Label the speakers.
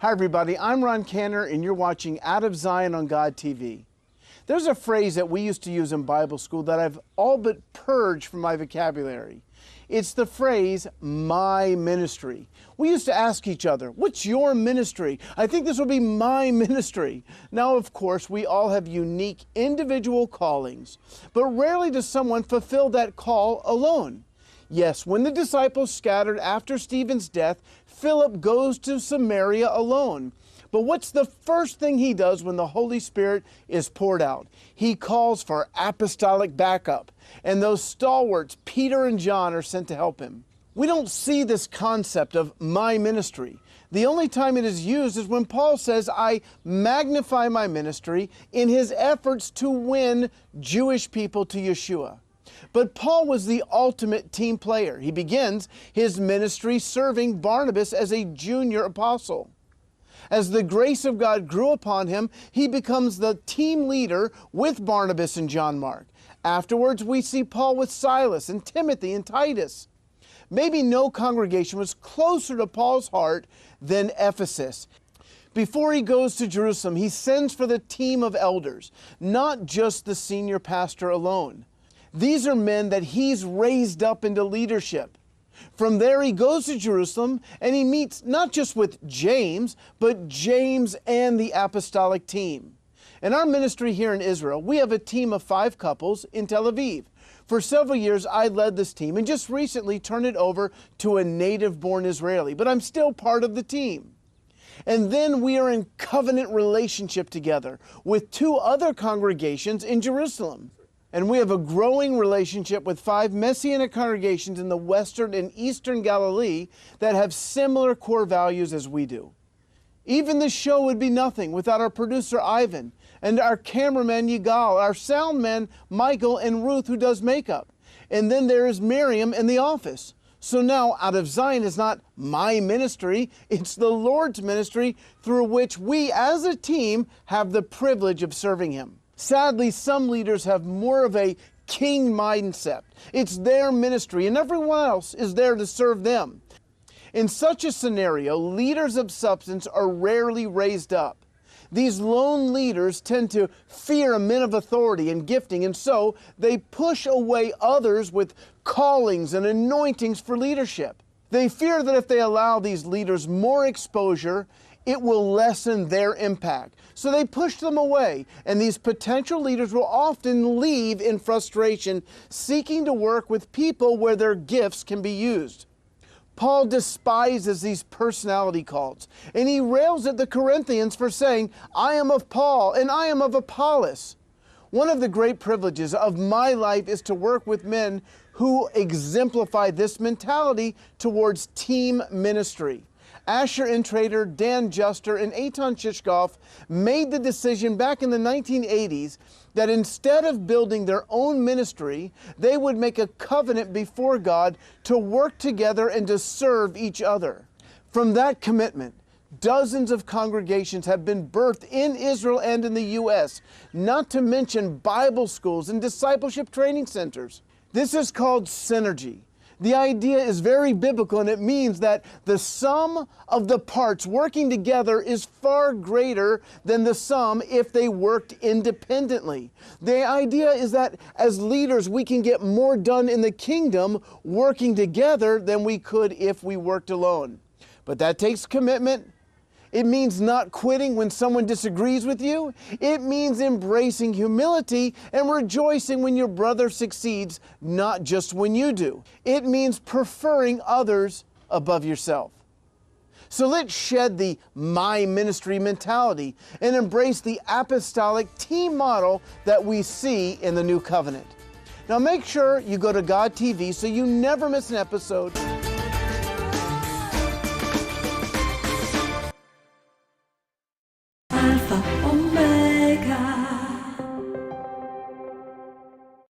Speaker 1: Hi everybody, I'm Ron Canner and you're watching Out of Zion on God TV. There's a phrase that we used to use in Bible school that I've all but purged from my vocabulary. It's the phrase, my ministry. We used to ask each other, what's your ministry? I think this will be my ministry. Now, of course, we all have unique individual callings, but rarely does someone fulfill that call alone. Yes, when the disciples scattered after Stephen's death, Philip goes to Samaria alone. But what's the first thing he does when the Holy Spirit is poured out? He calls for apostolic backup, and those stalwarts, Peter and John, are sent to help him. We don't see this concept of my ministry. The only time it is used is when Paul says, I magnify my ministry in his efforts to win Jewish people to Yeshua. But Paul was the ultimate team player. He begins his ministry serving Barnabas as a junior apostle. As the grace of God grew upon him, he becomes the team leader with Barnabas and John Mark. Afterwards, we see Paul with Silas and Timothy and Titus. Maybe no congregation was closer to Paul's heart than Ephesus. Before he goes to Jerusalem, he sends for the team of elders, not just the senior pastor alone. These are men that he's raised up into leadership. From there, he goes to Jerusalem and he meets not just with James, but James and the apostolic team. In our ministry here in Israel, we have a team of 5 couples in Tel Aviv. For several years, I led this team and just recently turned it over to a native-born Israeli, but I'm still part of the team. And then we are in covenant relationship together with 2 other congregations in Jerusalem. And we have a growing relationship with 5 Messianic congregations in the Western and Eastern Galilee that have similar core values as we do. Even this show would be nothing without our producer Ivan and our cameraman Yigal, our sound man Michael, and Ruth, who does makeup. And then there is Miriam in the office. So now Out of Zion is not my ministry, it's the Lord's ministry through which we as a team have the privilege of serving Him. Sadly, some leaders have more of a king mindset. It's their ministry and everyone else is there to serve them. In such a scenario, leaders of substance are rarely raised up. These lone leaders tend to fear men of authority and gifting, and so they push away others with callings and anointings for leadership. They fear that if they allow these leaders more exposure, it will lessen their impact. So they push them away, and these potential leaders will often leave in frustration, seeking to work with people where their gifts can be used. Paul despises these personality cults, and he rails at the Corinthians for saying, I am of Paul, and I am of Apollos. One of the great privileges of my life is to work with men who exemplify this mentality towards team ministry. Asher Intrater, Dan Juster, and Eitan Shishkoff made the decision back in the 1980s that instead of building their own ministry, they would make a covenant before God to work together and to serve each other. From that commitment, dozens of congregations have been birthed in Israel and in the U.S., not to mention Bible schools and discipleship training centers. This is called synergy. The idea is very biblical, and it means that the sum of the parts working together is far greater than the sum if they worked independently. The idea is that as leaders, we can get more done in the kingdom working together than we could if we worked alone. But that takes commitment. It means not quitting when someone disagrees with you. It means embracing humility and rejoicing when your brother succeeds, not just when you do. It means preferring others above yourself. So let's shed the my ministry mentality and embrace the apostolic team model that we see in the New Covenant. Now make sure you go to God TV so you never miss an episode.